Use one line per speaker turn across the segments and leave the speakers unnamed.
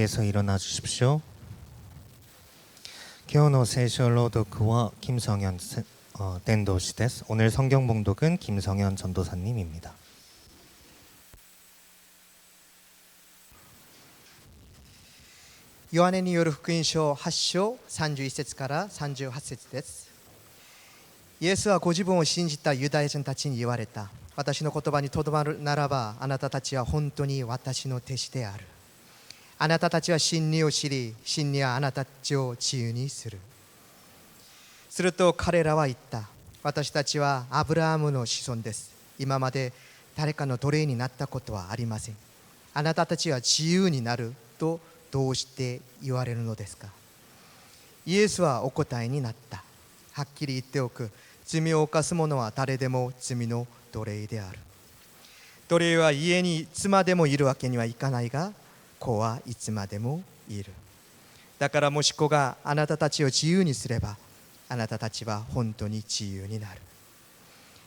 에서 일어나 주십시오. 今日の聖書朗読は 김성현伝道師です。 오늘 성경 봉독은 김성현 전도사님입니다.
ヨハネによる福音書8章31節から38節です。イエスはご自分を信じたユダヤ人たちに言われた。私の言葉にとどまるならば、あなたたちは本当に私の弟子である。あなたたちは真理を知り、真理はあなたたちを自由にする。すると彼らは言った。私たちはアブラハムの子孫です。今まで誰かの奴隷になったことはありません。あなたたちは自由になるとどうして言われるのですか。イエスはお答えになった。はっきり言っておく。罪を犯す者は誰でも罪の奴隷である。奴隷は家にいつまでもいるわけにはいかないが、子はいつまでもいる。だからもし子があなたたちを自由にすれば、あなたたちは本当に自由になる。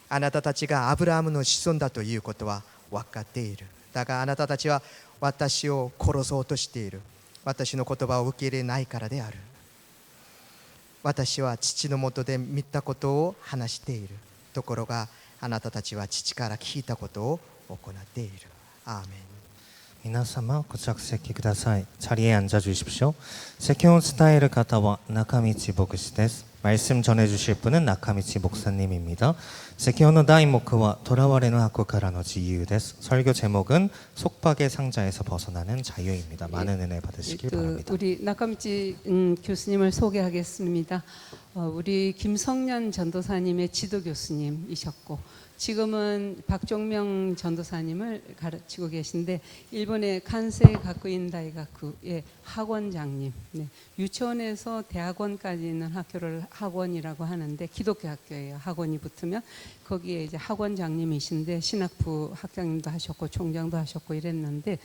あなたたちがアブラハムの子孫だということは分かっている。だがあなたたちは私を殺そうとしている。私の言葉を受け入れないからである。私は父のもとで見たことを話している。ところがあなたたちは父から聞いたことを行っている。アーメン。
皆様ご着席ください。 자리에 앉아 주십시오.説教を伝える方は中道牧師です。 말씀 전해주실 분은 나카미치 목사님입니다.説教の題目は囚われの箱からの自由です。 설교 제목은 속박의 상자에서 벗어나는 자유입니다. 많은 은혜 받으시길 바랍니다.
우리 나카미치 교수님을 소개하겠습니다. 우리 김성년 전도사님의 지도 교수님이셨고, 지금은 박종명 전도사님을 가르치고 계신데, 일본의 간세이 가쿠인 다이가쿠의 학원장님, 네, 유치원에서 대학원까지 있는 학교를 학원이라고 하는데 기독교 학교예요. 학원이 붙으면 거기에 이제 학원장님이신데, 신학부 학장님도 하셨고 총장도 하셨고 이랬는데,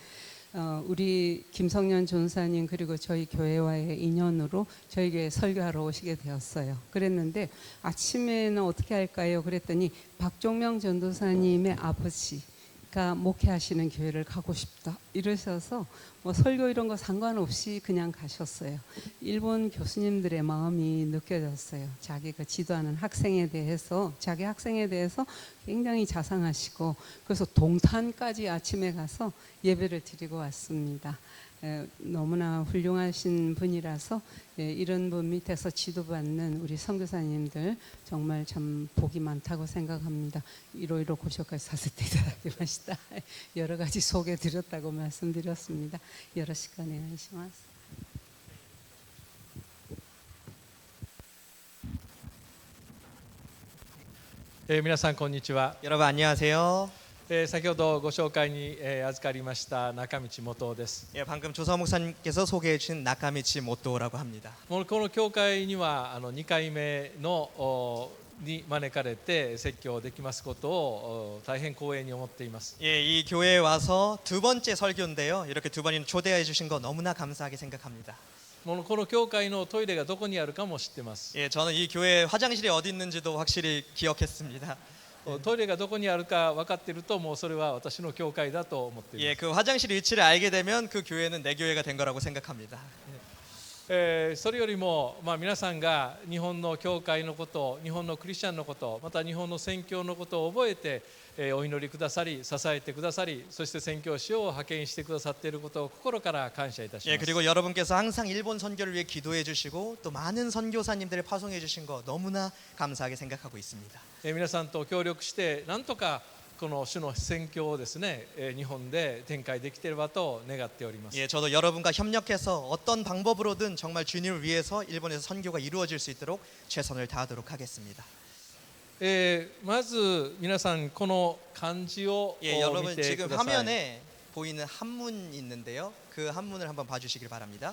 우리 김성년 전사님 그리고 저희 교회와의 인연으로 저희 교회 설교하러 오시게 되었어요. 그랬는데 아침에는 어떻게 할까요? 그랬더니 박종명 전도사님의 아버지가 목회하시는 교회를 가고 싶다 이러셔서 뭐 설교 이런 거 상관없이 그냥 가셨어요. 일본 교수님들의 마음이 느껴졌어요. 자기가 지도하는 학생에 대해서, 자기 학생에 대해서 굉장히 자상하시고, 그래서 동탄까지 아침에 가서 예배를 드리고 왔습니다. 너무나 훌륭하신 분이라서 이런 분 밑에서 지도받는 우리 선교사님들 정말 참 복이 많다고 생각합니다. 이로이로 고쇼까지 사실 때いただきました. 여러 가지 소개드렸다고 말씀드렸습니다. 여러시간 오네가이시마스.
皆さんこんにちは。
여러분 안녕하세요.
先ほどご紹介に預かりました中道元です。
방금 조사 목사님께서 소개해 주신 나카미치 모토라고 합니다.
この教会には2回目のに招かれて説教できますことを大変光栄に思っています。
이 교회에 와서 두 번째 설교인데요. 이렇게 두 번이나 초대해 주신 거 너무나 감사하게 생각합니다.
この教会のトイレがどこにあるかも知ってます。
저는 이 교회 화장실이 어디 있는지도 확실히 기억했습니다.
トイレがどこにあるか分かっていると、もうそれは私の教会だと思っています。
그 화장실 위치를 알게 되면 그 교회는 내 교회가 된 거라고 생각합니다.
それよりも、皆さんが日本の教会のこと、日本のクリスチャンのこと、また日本の宣教のことを覚えて、お祈りくださり、支えてくださり、そして宣教師を派遣してくださっていることを心から感謝いたします。
그리고 여러분께서 항상 일본 선교를 위해 기도해 주시고 또 많은 선교사님들을 파송해 주신 거 너무나 감사하게 생각하고 있습니다.
皆さんと協力してなんとかこの主の宣教をですね、日本で展開できていればと願っております。
저도 여러분과 협력해서 어떤 방법으로든 정말 주님을 위해서 일본에서 선교가 이루어질 수 있도록 최선을 다하도록 하겠습니다.
まず皆さんこの漢字を見
여러분
て
지금
ください。
화면에 보이는 한문이 있는데요. 그 한문을 한번 봐주시길 바랍니다.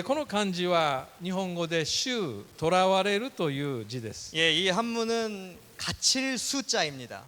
この漢字は日本語で囚、囚われるという字です。
이 한문은 갇힐 숫자입니다.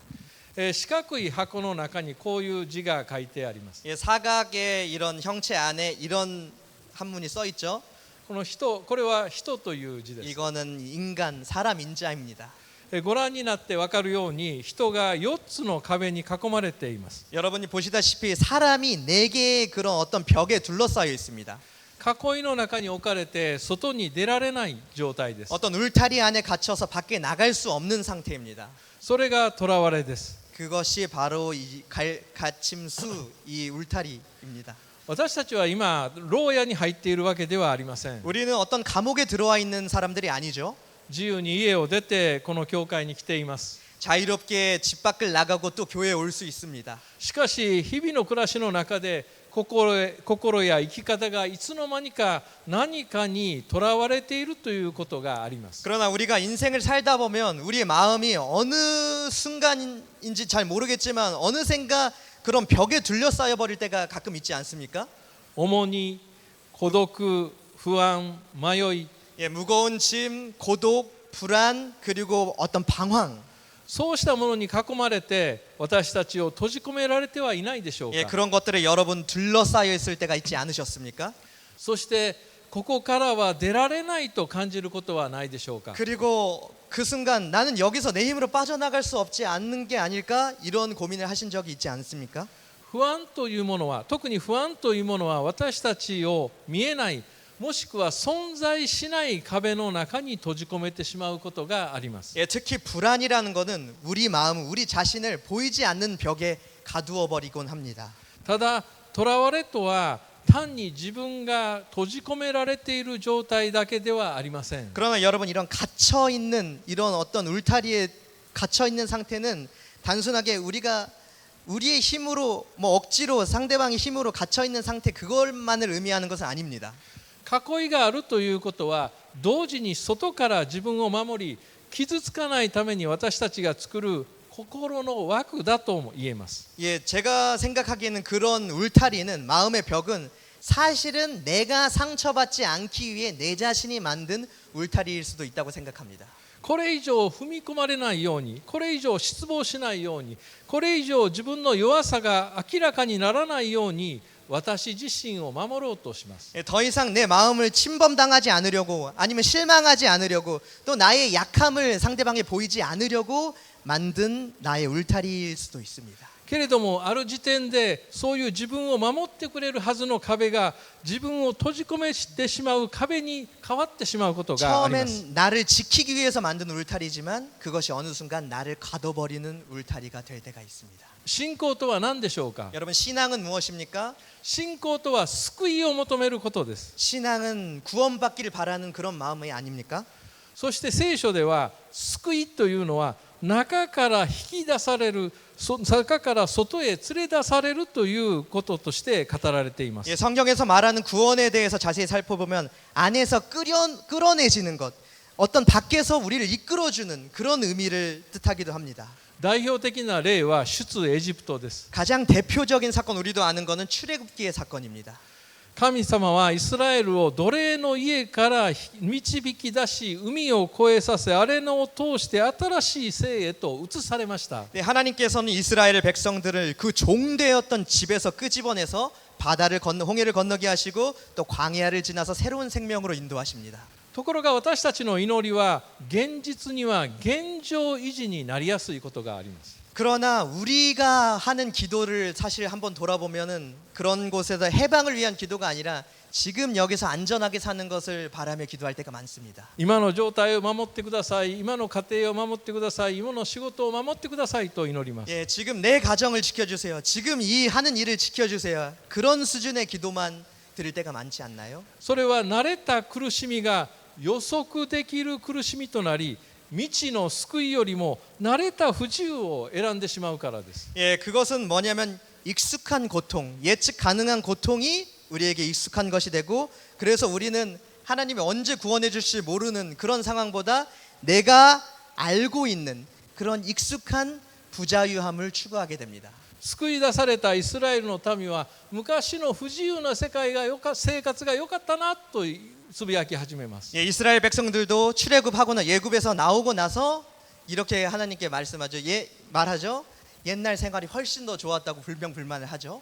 四角い箱の中にこういう字が書いてあります。
사각의 이런 형체 안에 이런 한문이 써 있죠.
この人、これは人という字です。
이거는 인간, 사람 인자입니다.
ご覧になって分かるように人が4つの壁に囲まれています。
여러분이 보시다시피 사람이 4개의 그런 어떤 벽에 둘러싸여 있습니다.
囲いの中に置かれて外に出られない状態です。
어떤 울타리 안에 갇혀서 밖에 나갈 수 없는 상태입니다.
それが囚われです。
그것이 바로 이 갇힘수, 이 울타리입니다.
私たちは今牢屋に入っているわけではありません。
우리는 어떤 감옥에 들어와 있는 사람들이 아니죠.
自由に家を出てこの教会に来ています。
자유롭게 집 밖을 나가고 또 교회에 올 수 있습니다.
しかし日々の暮らしの中で心や生き方がいつの間にか何かにとらわれているということがあります。
그러나 우리가 인생을 살다 보면 우리의 마음이 어느 순간인지 잘 모르겠지만 어느샌가 그런 벽에 둘러싸여 버릴 때가 가끔 있지 않습니까?
重荷、孤独、不安、迷い、
예, 무거운 짐, 고독, 불안, 그리고 어떤 방황.
そうしたものに囲まれて私たちを閉じ込められてはいないでしょう
예,
か。
그런 것들에 여러분 둘러싸여 있을 때가 있지 않으셨습니까?
そしてここからは出られないと感じることはないでしょうか。
그리고 그 순간 나는 여기서 내 힘으로 빠져나갈 수 없지 않는 게 아닐까? 이런 고민을 하신 적이 있지 않습니까?
不安というものは、特に不安というものは私たちを見えない、もしくは存在しない壁の中に閉じ込めてしまうことがあります。
예, 특히 불안이라는 것은 우리 마음, 우리 자신을 보이지 않는 벽에 가두어 버리곤 합니다.
ただ囚われとは単に自分が閉じ込められている状態だけではありません。
그러나 여러분 이런 갇혀 있는 이런 어떤 울타리에 갇혀 있는 상태는 단순하게 우리가 우리의 힘으로 뭐 억지로 상대방의 힘으로 갇혀 있는 상태 그것만을 의미하는 것은 아닙니다.
囲いがあるということは同時に外から自分を守り傷つかないために私たちが作る心の枠だとも言えます。
예, 제가 생각하기에는 그런 울타리는 마음의 벽은 사실은 내가 상처받지 않기 위해 내 자신이 만든 울타리일 수도 있다고 생각합니다.
これ以上踏み込まれないように、これ以上失望しないように、これ以上自分の弱さが明らかにならないように私自身を守ろうとします。
예, 더 이상 내 마음을 침범당하지 않으려고 아니면 실망하지 않으려고 또 나의 약함을 상대방에 보이지 않으려고 만든 나의 울타리일 수도 있습니다.
けれどもある時点でそういう自分を守ってくれるはずの壁が自分を閉じ込めてしまう壁に変わってしまうことがあります。
처음엔 나를 지키기 위해서 만든 울타리지만 그것이 어느 순간 나를 가둬버리는 울타리가 될 때가 있습니다.
信仰とは何でしょうか。
여러분 신앙은 무엇입니까?
信仰とは救いを求めることです。
신앙은 구원받기를 바라는 그런 마음이 아닙니까?
そして聖書では救いというのは中から引き出される、中から外へ連れ出されるということとして語られています。
예, 성경에서 말하는 구원에 대해서 자세히 살펴보면 안에서 끌어내지는 것, 어떤 밖에서 우리를 이끌어주는 그런 의미를 뜻하기도 합니다.
代表的な例は出エジプトです。
가장 대표적인 사건 우리도 아는 것은 출애굽기의 사건입니다.
神様はイスラエルを奴隷の家から導き出し海を越えさせ荒野を通して新しい生へと移されました。
네, 하나님께서는 이스라엘의 백성들을 그 종되었던 집에서 끄집어내서 바다를 홍해를 건너게 하시고 또 광야를 지나서 새로운 생명으로 인도하십니다.
ところが私たちの祈りは現実には現状維持になりやすいことがあります。
그러나 우리가 하는 기도를 사실 한번 돌아보면은 그런 곳에서 해방을 위한 기도가 아니라 지금 여기서 안전하게 사는 것을 바라며 기도할 때가 많습니다.
今の状態を守ってください、今の家庭を守ってください、今の仕事を守ってくださいと祈ります。
예, 지금 내 가정을 지켜주세요. 지금 이 하는 일을 지켜주세요. 그런 수준의 기도만 드릴 때가 많지 않나요?
それは慣れた苦しみが予測できる苦しみとなり未知の救いよりも慣れた不自由を選んでしまうからです。
예, 그것은 뭐냐면 익숙한 고통, 예측 가능한 고통이 우리에게 익숙한 것이 되고 그래서 우리는 하나님이 언제 구원해 줄지 모르는 그런 상황보다 내가 알고 있는 그런 익숙한 부자유함을 추구하게 됩니다.
救い出されたイスラエルの民は昔の不自由な生活が良かったなとつぶやき始めます。
예, 이스라엘 백성들도 출애굽하거나 예굽에서 나오고 나서 이렇게 하나님께 말하죠. 옛날 생활이 훨씬 더 좋았다고 불평불만을 하죠.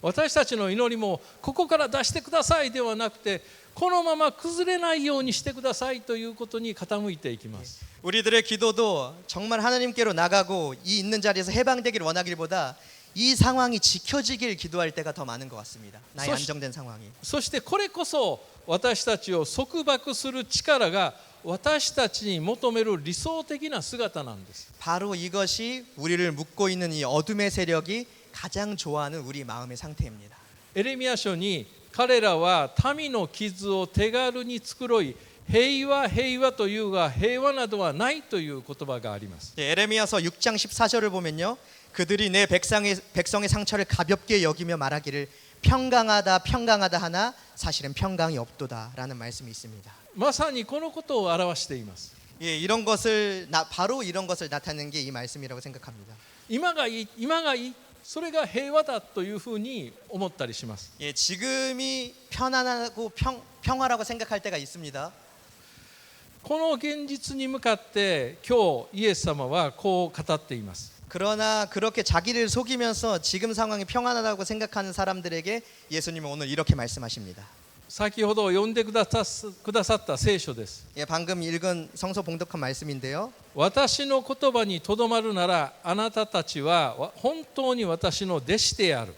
私たちの祈りもここから出してくださいではなくて、このまま崩れないようにしてくださいということに傾いていきます。
우리들의 기도도 정말 하나님께로 나가고 이 있는 자리에서 해방되기를 원하기보다 이 상황이 지켜지길 기도할 때가 더 많은 것 같습니다. 나의 안정된 상황이.
そしてこれこそ私たちを束縛する力が私たちに求める理想的な姿なんです。
바로 이것이 우리를 묶고 있는 이 어둠의 세력이 가장 좋아하는 우리 마음의 상태입니다.
エレミヤ書に彼らは民の傷を手軽に繕い、平和平和というが平和などはないという言葉があります。
에레미야서 6장 14절을 보면요. 그들이 내 백성의 상처를 가볍게 여기며 말하기를 평강하다 평강하다 하나 사실은 평강이 없도다라는 말씀이 있습니다.
まさにこのことを表しています。
예, 바로 이런 것을 나타내는 게 이 말씀이라고 생각합니다.
今がいい、今がいい、それが平和だというふうに思ったりします。
예, 지금이 편안하고 평화라고 생각할 때가 있습니다.
この現実に向かって今日イエス様はこう語っています。
그러나 그렇게 자기를 속이면서 지금 상황이 평안하다고 생각하는 사람들에게 예수님은 오늘 이렇게 말씀하십니다.
先ほど読んでくださった聖書です。
예, 방금 읽은 성서 봉독한 말씀인데요.
私の言葉にとどまるならあなたたちは本当に私の弟子である。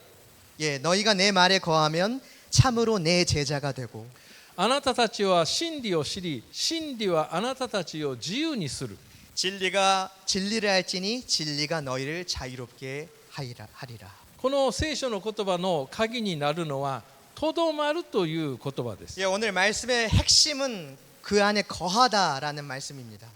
예, 너희가 내 말에 거하면 참으로 내 제자가 되고
あなたたちは真理を知り、真理はあなたたちを自由にする。
진리를 알지니 진리가 너희를 자유롭게 하리라.
この聖書の言葉の鍵になるのはとどまるという言葉です。
예, 오늘 말씀의 핵심은 그 안에 거하다라는 말씀입니다.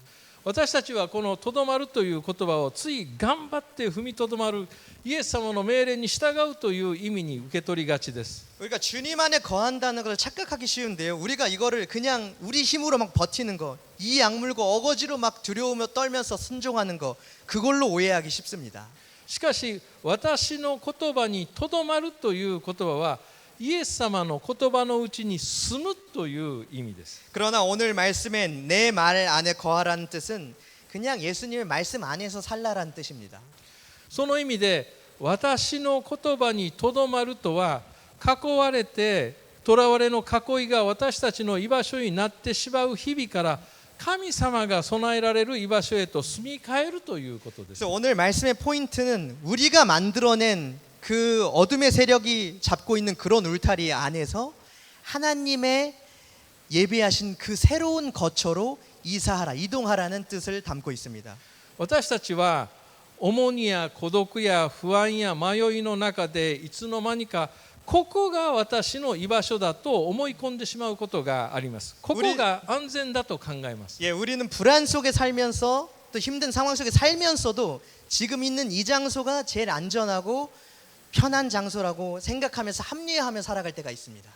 私たちはこのとどまるという言葉をつい頑張って踏みとどまる、イエス様の命令に従うという意味に受け取りがちです。
우리가 주님 안에 거한다는 것을 착각하기 쉬운데요. 우리가 이거를 그냥 우리 힘으로 막 버티는 거, 이 악물고 어거지로 막 두려우며 떨면서 순종하는 거, 그걸로 오해하기 쉽습니다.
しかし私の言葉にとどまるという言葉はイエス様の言葉のうちに住むという意味です。
그러나 오늘 말씀에 내 말 안에 거하라는 뜻은 그냥 예수님의 말씀 안에서 살라라는 뜻입니다.
その意味で私の言葉にとどまるとは囲われて囚われの囲いが私たちの居場所になってしまう日々から神様が備えられる居場所へと住み替えるということです。
그래서 오늘 말씀의 포인트는 우리가 만들어낸 그 어둠의 세력이 잡고 있는 그런 울타리 안에서 하나님의 예비하신 그 새로운 거처로 이동하라는 뜻을 담고 있습니다.
私たちは重荷や孤独や不安や迷いの中でいつの間にかここが私の居場所だと思い込んでしまうことがあります。ここが安全だと考えます。
예, 우리는 불안 속에 살면서 또 힘든 상황 속에 살면서도 지금 있는 이 장소가 제일 안전하고 편한 장소라고 생각하면서 합리화하며 살아갈 때가 있습니다.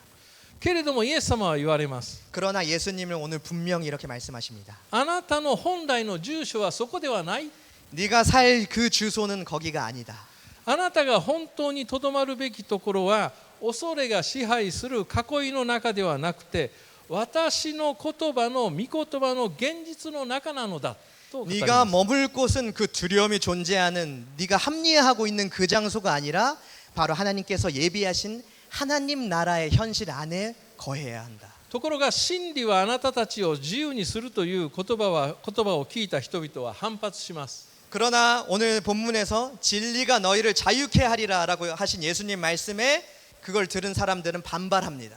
けれどもイエス様は言われます。
그러나 예수님은 오늘 분명히 이렇게 말씀하십니다.
あなたの本来の住所はそこではない。
네가 살 그 주소는 거기가 아니다.
あなたが本当にとどまるべきところは恐れが支配する囲いの中ではなくて私の言葉の御言葉の現実の中なのだと語ります。
네가 머물 곳은 그 두려움이 존재하는 네가 합리화하고 있는 그 장소가 아니라 바로 하나님께서 예비하신 하나님 나라의 현실 안에 거해야 한다.
ところが真理はあなたたちを自由にするという言葉を聞いた人々は反発します。
그러나 오늘 본문에서 진리가 너희를 자유케 하리라라고 하신 예수님 말씀에 그걸 들은 사람들은 반발합니다.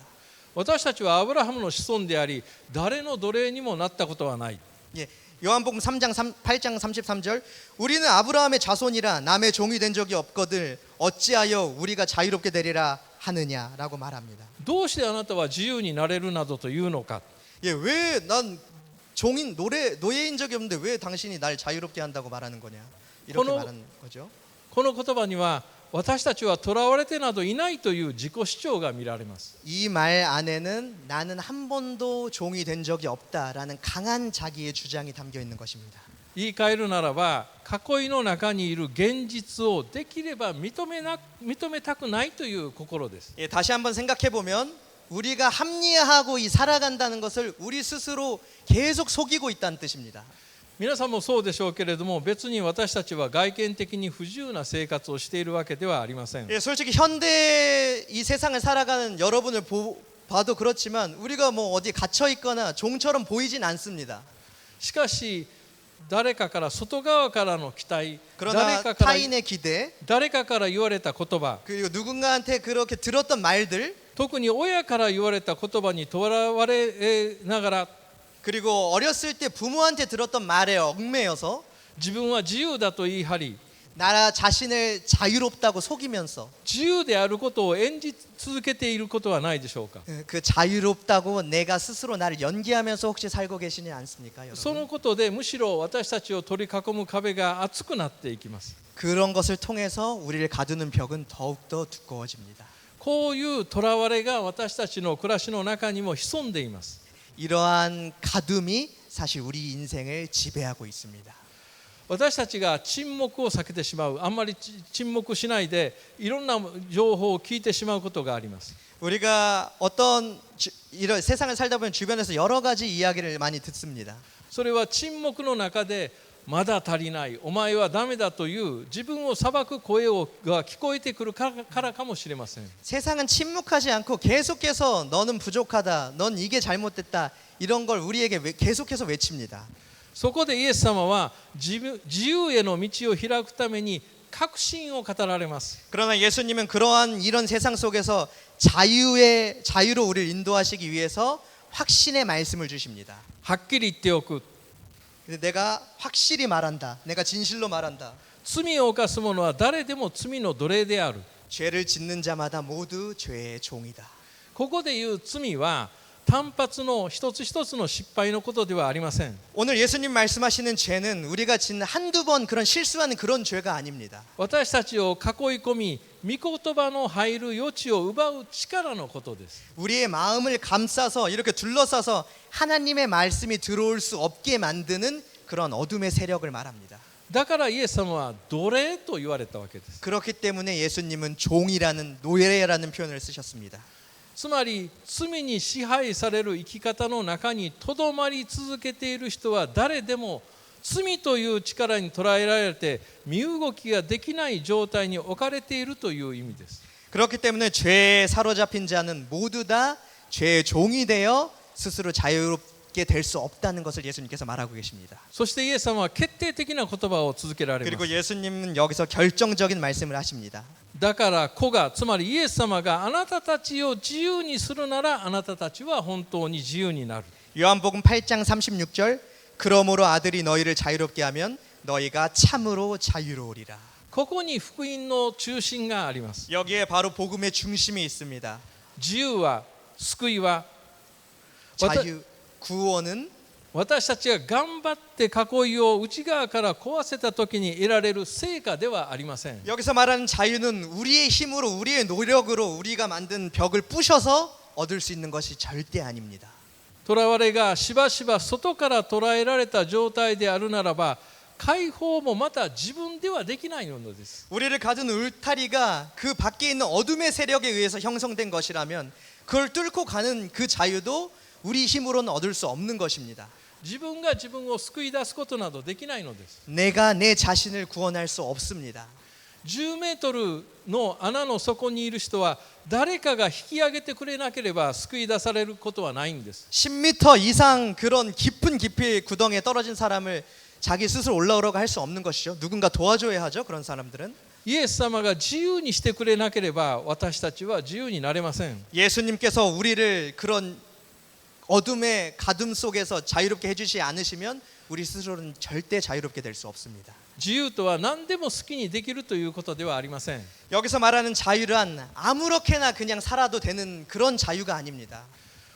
私たちはアブラハムの子孫であり誰の奴隷にもなったことはない。
예, 요한복음 8장 33절 우리는 아브라함의 자손이라 남의 종이 된 적이 없거늘 어찌하여 우리가 자유롭게 되리라 하느냐라고 말합니다.
どうしてあなたは自由になれるなどというのか。
예, 왜 난 노예인 적이 없는데 왜 당신이 날 자유롭게 한다고 말하는 거냐 이렇게 말하는 거죠.
この言葉には私たちは囚われてなどいないという自己主張が見られます。
이 말 안에는 나는 한 번도 종이 된 적이 없다라는 강한 자기의 주장이 담겨 있는 것입니다.
言い換えるならば囲いの中にいる現実をできれば認めたくないという心です。
예, 다시 한번 생각해 보면 우리가 합리화하고 살아간다는 것을 우리 스스로 계속 속이고 있다는 뜻입니다.
皆さんもそうでしょうけれども、別に私たちは外見的に不自由な生活をしているわけではありません。
예, 솔직히 현대 이 세상을 살아가는 여러분을 봐도 그렇지만 우리가 뭐 어디 갇혀 있거나 종처럼 보이진 않습니다.
しかし誰かから外側からの期待、
그러나 타인의 기대
誰かから言われた言葉、
그리고 누군가한테 그렇게 들었던 말들
特に親から言われた言葉にとらわれながら
그리고 어렸을 때 부모한테 들었던 말에 얽매여서
自分は自由だと言い張り、
나 자신을 자유롭다고 속이면서
自由であることを演じ続けていることはないでしょうか。
그 자유롭다고 내가 스스로 나를 연기하면서 혹시 살고 계시지 않습니까,
そ
여러분?
のことでむしろ私たちを取り囲む壁が厚くなっていきます。
그런 것을 통해서 우리를 가두는 벽은 더욱더 두꺼워집니다.
こういう囚われが私たちの暮らしの中にも潜んでいます。
이러한 가둠이 사실 우리 인생을 지배하고 있습니다.
私たちが沈黙を避けてしまう、あんまり沈黙しないでいろんな情報を聞いてしまうことがあります。
우리가 이런 세상을 살다 보면 주변에서 여러 가지 이야기를 많이 듣습니다.
それは沈黙の中でまだ足りない、お前はダメだという自分を裁く声が聞こえてくるからかもしれません。
세상은 침묵하지 않고 계속해서 너는 부족하다, 넌 이게 잘못됐다 이런 걸 우리에게 계속해서 외칩니다.
そこでイエス様は自由への道を開くために確信を語られます。
그러나 예수님은 그러한 이런 세상 속에서 자유로 우리를 인도하시기 위해서 확신의 말씀을 주십니다.
はっきり言っておく。
근데 내가 확실히 말한다. 내가 진실로 말한다.
罪を犯す者は誰でも罪の奴隷である。
죄를 짓는 자마다 모두 죄의 종이다.
ここで言う罪は単発の一つ一つの失敗のことではありません。
오늘 예수님 말씀하시는 죄는 우리가 짓는 한두 번 그런 실수하는 그런 죄가 아닙니다.
私たちを囲い込み、御言葉の入る余地を奪う力のことです。
우리의 마음을 감싸서 이렇게 둘러싸서 하나님의 말씀이 들어올 수 없게 만드는 그런 어둠의 세력을 말합니다.
だからイエス様は奴隷と言われたわけです。
그렇기 때문에 예수님은 종이라는 노예라는 표현을 쓰셨습니다.
つまり罪に支配される生き方の中にとどまり続けている人は誰でも罪という力に捉えられて身動きができない状態に置かれているという意味です。
그렇기 때문에 죄에 사로잡힌 자는 모두 다 죄의 종이 되어 스스로 자유롭게 될 수 없다는 것을 예수님께서 말하고 계십니다.
そしてイエス様は決定的な言葉を続けられま
그리고
す。
예수님은 여기서 결정적인 말씀을 하십니다.
だから子が、つまりイエス様があなたたちを自由にするならあなたたちは本当に自由になる。
요한복음 8장 36절 그러므로 아들이 너희를 자유롭게 하면 너희가 참으로 자유로우리라.
ここに福音の中心があります。
여기에 바로 복음의 중심이 있습니다.
自由は、救いは、
자유, 구원은
私たちが頑張って囲いを内側から壊せた時に得られる成果ではありません。
여기서 말하는 자유는 우리의 힘으로 우리의 노력으로 우리가 만든 벽을 부셔서 얻을 수 있는 것이 절대 아닙니다.
囚われがしばしば外から捉えられた状態であるならば解放もまた自分ではできないのです。
우리를 가둔 울타리가 그 밖에 있는 어둠의 세력에 의해서 형성된 것이라면 그걸 뚫고 가는 그 자유도 우리 힘으로는 얻을 수 없는 것입니다.
自分が自分を救い出すことなどできないのです。
내가 내 자신을 구원할 수 없습니다.
10メートルの穴の底にいる人は誰かが引き上げてくれなければ救い出されることはないんです。
10m 이상 그런 깊은 깊이 구덩이에 떨어진 사람을 자기 스스로 올라오라고 할 수 없는 것이죠. 누군가 도와줘야 하죠. 그런 사람들은.
イエス様が自由にしてくれなければ私たちは自由になれません。
예수님께서 우리를 그런 어둠의 가둠 속에서 자유롭게 해주지 않으시면 우리 스스로는 절대 자유롭게 될 수 없습니다.
自由とは何でも好きにできるということではありません。
여기서 말하는 자유란 아무렇게나 그냥 살아도 되는 그런 자유가 아닙니다.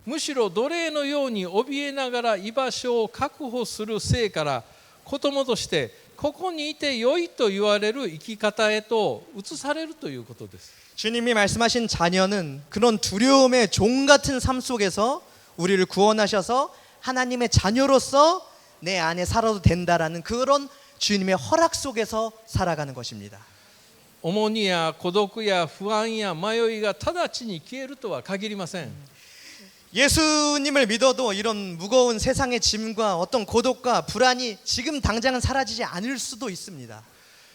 むしろ奴隷のように怯えながら居場所を確保する性から子供としてここにいて良いと言われる生き方へと移されるということです。
주님이 말씀하신 자녀는 그런 두려움의 종 같은 삶 속에서 우리를 구원하셔서 하나님의 자녀로서 내 안에 살아도 된다라는 그런 주님의 허락 속에서 살아가는 것입니다.
重荷や孤独や不安や迷いが直ちに消えるとは限りません。
예수님을 믿어도 이런 무거운 세상의 짐과 어떤 고독과 불안이 지금 당장은 사라지지 않을 수도 있습니다.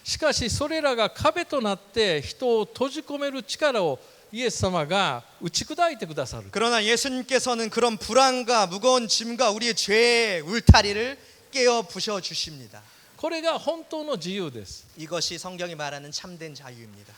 しかしそれらが壁となって人を閉じ込める力をイエス様が打ち砕いてくださる。
그러나 예수님께서는 그런 불안과 무거운 짐과 우리의 죄의 울타리를 깨어 부셔 주십니다.
これが本当の自由です。
이것이 성경이 말하는 참된 자유입니다.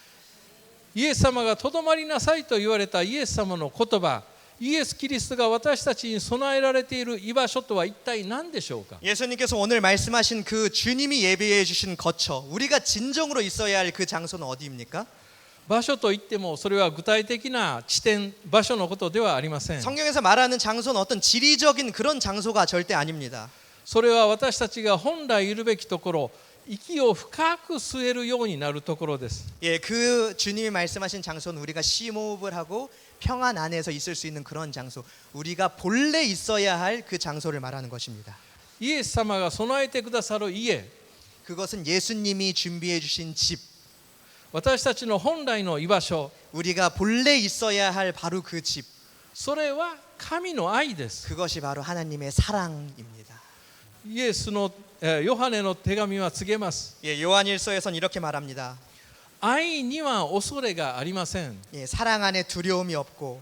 イエス様がとどまりなさいと言われたイエス様の言葉、イエス・キリストが私たちに備えられている居場所とは一体何でしょうか。
예수님께서 오늘 말씀하신 그 주님이 예비해 주신 거처, 우리가 진정으로 있어야 할 그 장소는 어디입니까?
場所といってもそれは具体的な地点、場所のことではありません。
성경에서 말하는 장소는 어떤 지리적인 그런 장소가 절대 아닙니다.
それは私たちが本来いるべきところ、息を深く吸えるようになるところです。
예, 그 주님이 말씀하신 장소는 우리가 심호흡을 하고 평안 안에서 있을 수 있는 그런 장소, 우리가 본래 있어야 할 그 장소를 말하는 것입니다.
イエス様が備えてくださる家、
그것은 예수님이 준비해 주신 집,
私たちの本来の居場所、
우리가 본래 있어야 할 바로 그 집,
それは神の愛です。
그것이 바로 하나님의 사랑입니다.
イエスのヨハネの手紙は告げます。
예, 요한일서에선 이렇게 말합니다.
愛には恐れがありません。
예, 사랑 안에 두려움이 없고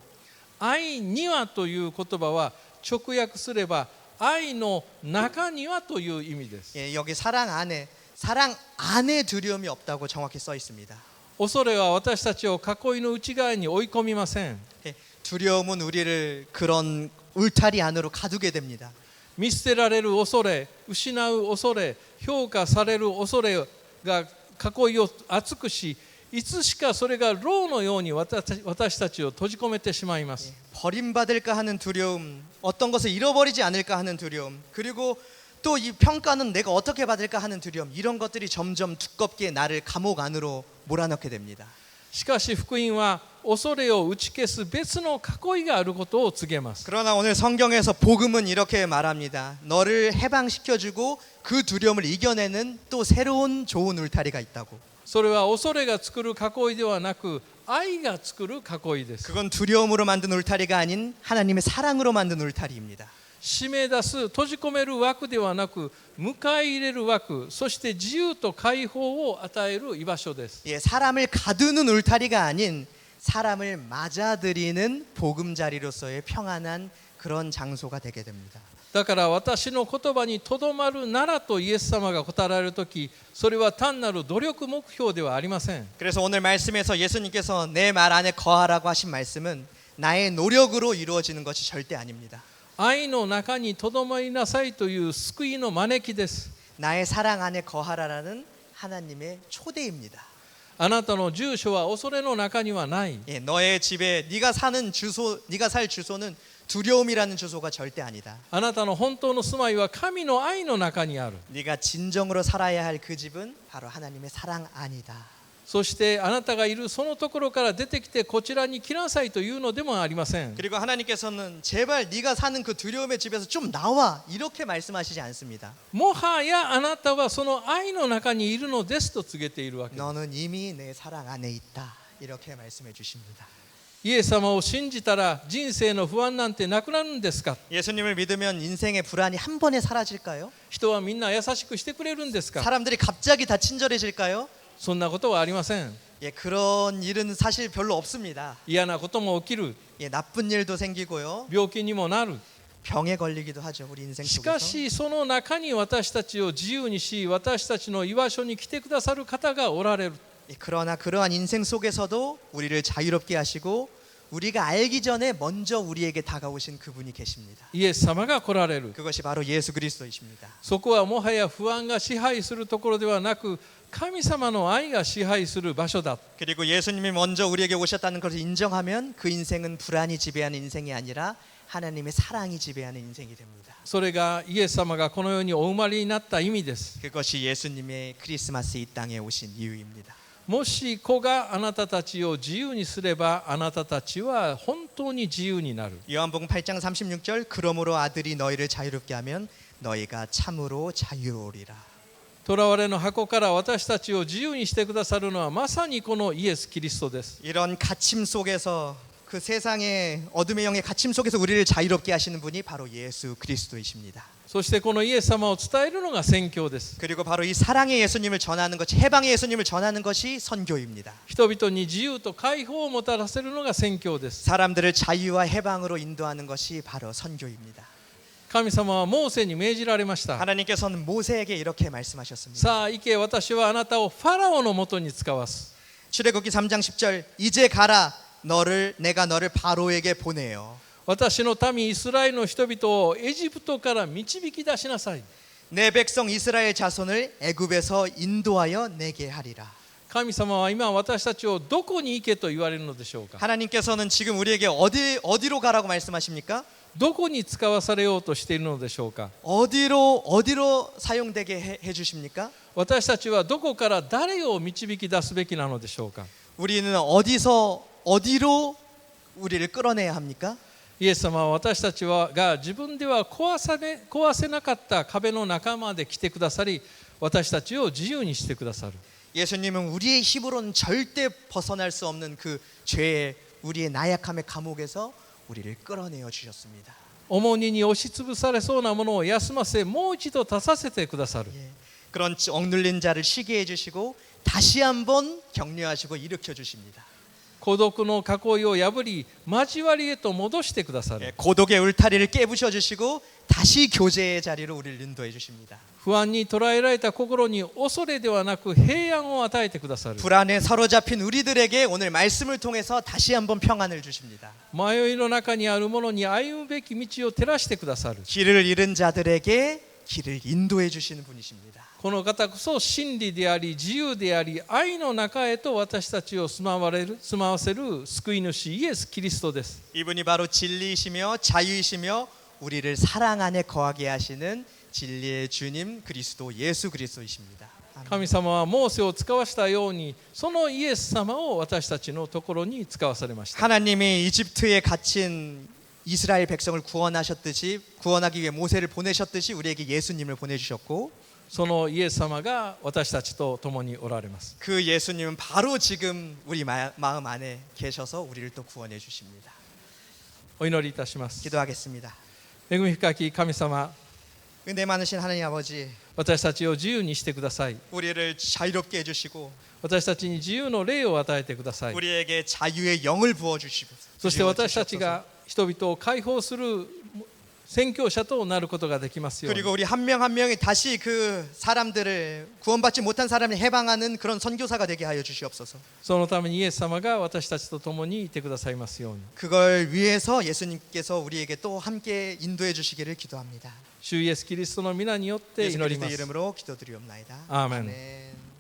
愛にはという言葉は直訳すれば愛の中にはという意味です。
예, 여기 사랑 안에 두려움이 없다고 정확히 써 있습니다.
恐れは私たちを囲いの内側に追い込みません。
예, 두려움은 우리를 그런 울타리 안으로 가두게 됩니다.
見捨てられる恐れ、失う恐れ、評価される恐れが囲いを厚くし、いつしかそれが牢のように私たちを閉じ込めてしまいます。
버림받을까 하는 두려움, 어떤 것을 잃어버리지 않을까 하는 두려움, 그리고 또 이 평가는 내가 어떻게 받을까 하는 두려움, 이런 것들이 점점 두껍게 나를 감옥 안으로 몰아넣게 됩니다.
しかし福音は恐れを打ち消す別の囲いがあることを告げます。
그러나 오늘 성경에서 복음은 이렇게 말합니다. 너를 해방시켜주고 그 두려움을 이겨내는 또 새로운 좋은 울타리가 있다고.
それは恐れが作る囲いではなく愛が作る囲いです。
그건 두려움으로 만든 울타리가 아닌 하나님의 사랑으로 만든 울타리입니다.
締め出す、閉じ込める枠ではなく迎え入れる枠、そして自由と解放を与える居場所です。
예, 사람을 가두는 울타리가 아닌 사람을 맞아들이는 보금자리로서의 평안한 그런 장소가 되게 됩니다.
だから私の言葉にとどまるならとイエス様が答えられるとき、それは単なる努力目標ではありません。
그래서 오늘 말씀에서 예수님께서 내 말 안에 거하라고 하신 말씀은 나의 노력으로 이루어지는 것이 절대 아닙니다.
愛の中にとどまりなさいという救いの招きです。
나의 사랑 안에 거하라라는 하나님의 초대입니다.
あなたの住所は恐れの中にはない。
예, 너의 집에 네가 살 주소는 두려움이라는 주소가 절대 아니다.
あなたの本当の住まいは神の愛の中にある。
네가 진정으로 살아야 할 그 집은 바로 하나님의 사랑 안이다.
そしてあなたがいるそのところから出てきてこちらに来なさいというのでもありません。
그리고 하나님께서는 제발 네가 사는 그 두려움의 집에서 좀 나와 이렇게 말씀하시지 않습니다.
もはやあなたはその愛の中にいるのですと告げているわけです。
너는 이미 내 사랑 안에 있다. 이렇게 말씀해 주십니다.
イエス様を信じたら人生の不安なんてなくなるんですか。
예수님을 믿으면 인생의 불안이 한 번에 사라질까요?
人はみんな優しくしてくれるんですか。
사람들이 갑자기 다 친절해질까요?
そんなことはありません。
예, 그런 일은 사실 별로 없습니다.
嫌なことも起きる。
예, 나쁜 일도 생기고요.
病気にもなる。
병에 걸리기도 하죠. 우리 인생
しか
속에서.
しその中に私たちを自由にし、私たちの居場所に来てくださる方がおられる。
예, 그러나 그러한 인생 속에서도 우리를 자유롭게 하시고 우리가 알기 전에 먼저 우리에게 다가오신 그분이 계십니다.
イエス様が来られる。
그것이 바로 예수 그리스도이십니다.
そこはもはや不安が支配するところではなく、神様の愛が支配する場所だ。
그리고 예수님이 먼저 우리에게 오셨다는 것을 인정하면 그 인생은 불안이 지배하는 인생이 아니라 하나님의 사랑이 지배하는 인생이 됩니다.
それがイエス様がこの世にお生まれになった意味です。
그것이 예수님의 크리스마스 이 땅에 오신 이유입니다.
もし子があなたたちを自由にすれば、あなたたちは本当に自由になる。
요한복음 8장 36절 그러므로 아들이 너희를 자유롭게 하면 너희가 참으로 자유로우리라.
囚われの箱から私たちを自由にしてくださるのはまさにこのイエス・キリストです。
이런 갇힘 속에서 그 세상의 어둠의 영의 갇힘 속에서 우리를 자유롭게 하시는 분이 바로 예수 그리스도이십니다.
そしてこのイエス様を伝えるのが宣教です。
그리고 바로 이 사랑의 예수님을 전하는 것, 해방의 예수님을 전하는 것이 선교입니다.
人々に自由と解放をもたらせるのが宣教です。
사람들을 자유와 해방으로 인도하는 것이 바로 선교입니다.
神様はモーセに命じられました。
하나님께서는 모세에게 이렇게 말씀하셨습니다.
さあ行け、私はあなたをファラオのもとに使わす。
출애굽기 3장 10절 이제 가라 내가 너를 바로에게 보내요.
私の民イスラエルの人々をエジプトから導き出しなさい。
내 백성 이스라엘 자손을 애굽에서 인도하여 내게 하리라.
神様は今私たちをどこに行けと言われるのでしょうか。
하나님께서는 지금 우리에게 어디로 가라고 말씀하십니까?
どこに使わされようとしているのでしょうか。
어디로 사용되게 해 주십니까?
私たちはどこから誰を導き出すべきなのでしょうか。
우리는 어디로 우리를 끌어내야 합니까?
イエス様は私たちが自分では壊せなかった壁の中まで来てくださり、私たちを自由にしてくださる。
예수님은 우리의 힘으로는 절대 벗어날 수 없는 그 죄의 우리의 나약함의 감옥에서 우리를 끌어내어 주셨습니다.
重荷に押しつぶされそうなものを休ませ、もう一度立たせてくださる。
그런 억눌린 자를 쉬게 해주시고 다시 한번 격려하시고 일으켜 주십니다.
孤独の囲いを破り、交わりへと戻してくださる。
고독의 울타리를 깨부셔 주시고 다시 교제의 자리로 우리를 인도해 주십니다.
不安に捉えられた心に恐れではなく平安を与えてくださる。
불안에 사로잡힌 우리들에게 오늘 말씀을 통해서 다시 한번 평안을 주십니다.
迷いの中にある者に歩むべき道を照らしてくださる。
길을 잃은 자들에게 길을 인도해 주시는 분이십니다.
この方こそ真理であり自由であり愛の中へと私たちを住まわせる救い主イエス・キリストです。
이분이 바로 진리이시며 자유이시며 우리를 사랑 안에 거하게 하시는 진리의 주님 그리스도 예수 그리스도이십니다.
神様はモーセを使わしたようにそのイエス様を私たちのところに使わされました。
하나님이 이집트에 갇힌 이스라엘 백성을 구원하기 위해 모세를 보내셨듯이 우리에게 예수님을 보내주셨고
そのイエス様が私たちと共におられます。
그 예수님은 바로 지금 우리 마음 안에 계셔서 우리를 또 구원해 주십니다.
お祈りいたします。
기도하겠습니다.
恵み深き神様、
은혜 많으신 하나님 아버지,
私たちを自由にしてください。
우리를 자유롭게 해주시고
私たちに自由の霊を与えてください。
우리에게 자유의 영을 부어주시고
そして私たちが人々を解放する宣教者となることができますように。
그리고 우리 한 명 한 명이 다시 그 사람들을 구원받지 못한 사람을 해방하는 그런 선교사가 되게 하여 주시옵소서.
そのためにイエス様が私たちと共にいてくださいますように。
그걸 위해서 예수님께서 우리에게 또 함께 인도해 주시기를 기도합니다.
主イエスキリストの皆によって
예수
祈り
그리스도의
ます。
이름으로 기도드리옵나이다.
아멘.
아멘.